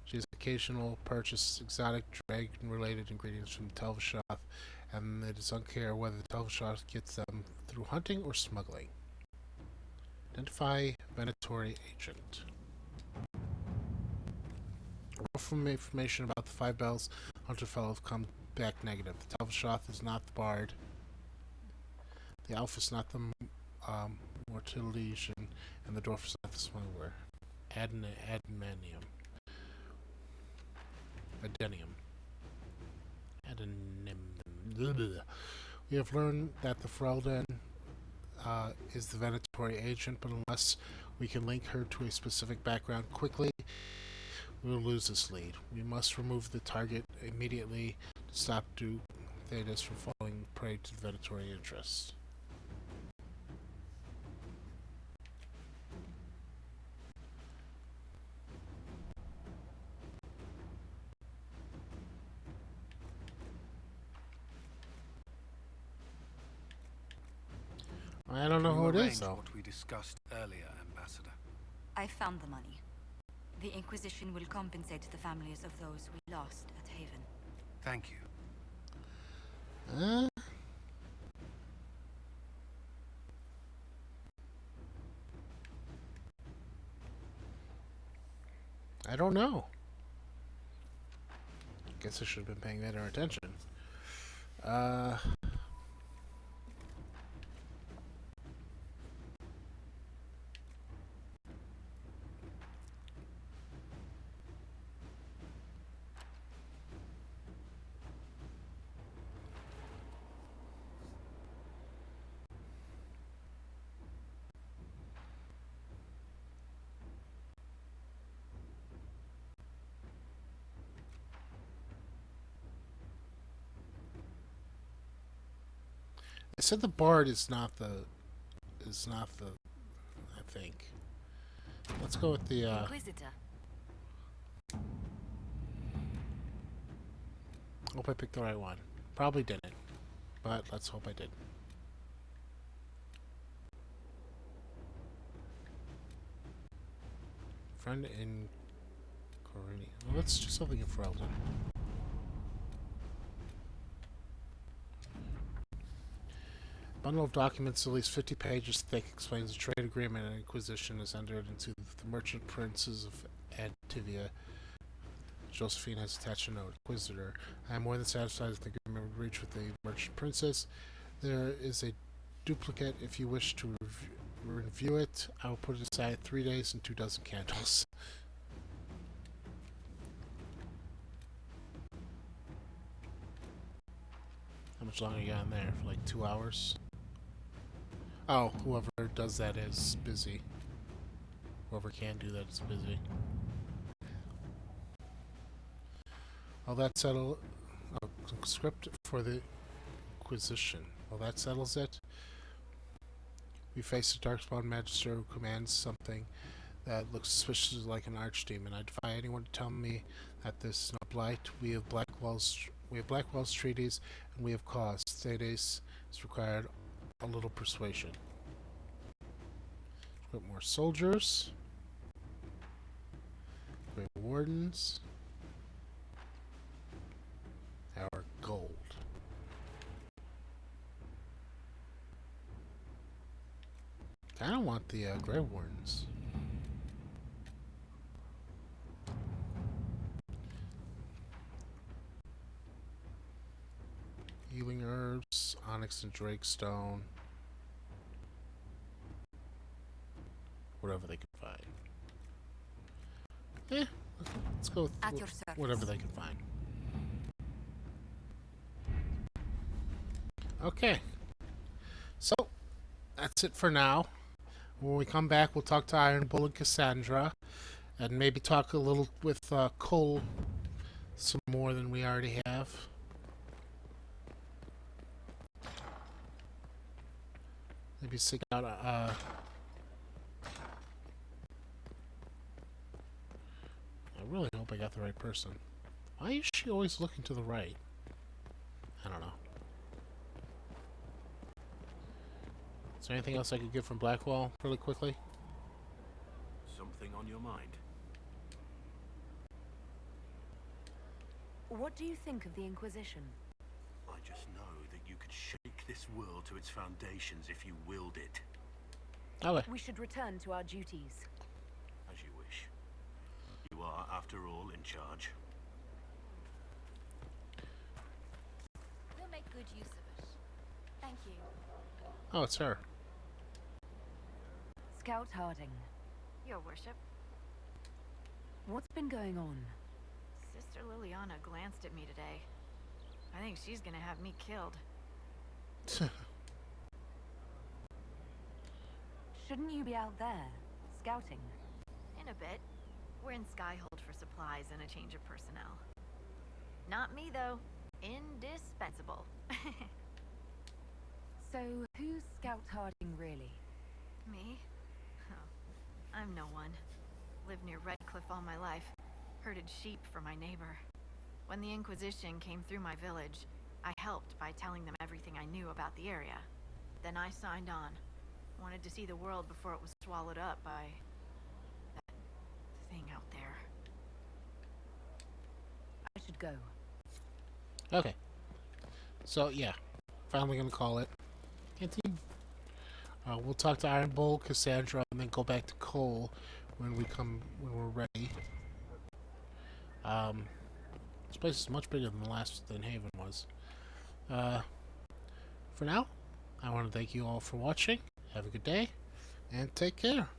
S1: She has occasional purchase exotic dragon-related ingredients from the Telvishoth, and it is unclear whether the Telvishoth gets them through hunting or smuggling. Identify Venatori agent. Roll from information about the five bells. Hunter fellow have come back negative. The Telvishoth is not the bard. The elf is not the mortician, and the dwarf is not the smuggler. Adenium. We have learned that the Ferelden is the Venatori agent, but unless we can link her to a specific background quickly, we will lose this lead. We must remove the target immediately to stop Thetis from falling prey to the Venatori interests. I don't know who it is, though.
S3: What we discussed earlier, Ambassador.
S2: I found the money. The Inquisition will compensate the families of those we lost at Haven.
S3: Thank you.
S1: I don't know. Guess I should have been paying better attention. I said the bard is not the I think. Let's go with the
S2: Inquisitor.
S1: Hope I picked the right one. Probably didn't, but let's hope I did. Friend in Corini. Well, let's do something in Ferelden. Bundle of documents at least 50 pages thick explains the trade agreement and Inquisition is entered into the merchant princes of Antivia. Josephine has attached a note. Inquisitor, I am more than satisfied with the agreement reached with the merchant princess. There is a duplicate if you wish to review it. I will put it aside 3 days and 2 dozen candles. How much longer you got in there? For like 2 hours? Oh, whoever does that is busy. Whoever can do that is busy. Well, that settles... Oh, script for the Inquisition. Well, that settles it. We face a darkspawn magister who commands something that looks suspiciously like an archdemon. I defy anyone to tell me that this is no blight. We have Blackwell's treaties, and we have cause. Thetis is required a little persuasion. Put more soldiers. Great wardens. Our gold. I don't want the Grey Wardens. Healing herbs, onyx and drakestone. Whatever they can find. Let's go with whatever they can find. Okay. So, that's it for now. When we come back, we'll talk to Iron Bull and Cassandra. And maybe talk a little with Cole some more than we already have. Maybe seek out I really hope I got the right person. Why is she always looking to the right? I don't know. Is there anything else I could get from Blackwell really quickly?
S6: on your mind?
S4: What do you think of the Inquisition?
S6: I just know that you could shake this world to its foundations if you willed it.
S1: Okay.
S4: We should return to our duties.
S6: As you wish. You are, after all, in charge.
S2: We'll make good use of it. Thank you.
S1: Oh, it's her.
S4: Scout Harding,
S2: Your worship.
S4: what's been going on?
S2: Sister Liliana glanced at me today. I think she's gonna have me killed.
S4: Shouldn't you be out there, scouting?
S2: In a bit. We're in Skyhold for supplies and a change of personnel. Not me, though. Indispensable.
S4: So, who's Scout Harding really?
S2: Me? Oh, I'm no one. Lived near Redcliffe all my life. Herded sheep for my neighbor. When the Inquisition came through my village, I helped by telling them everything I knew about the area. Then I signed on. Wanted to see the world before it was swallowed up by that thing out there.
S4: I should go.
S1: Okay. So, yeah. Finally gonna call it. Canteen. We'll talk to Iron Bull, Cassandra, and then go back to Cole when we're ready. This place is much bigger than Haven was. For now, I want to thank you all for watching. Have a good day, and take care.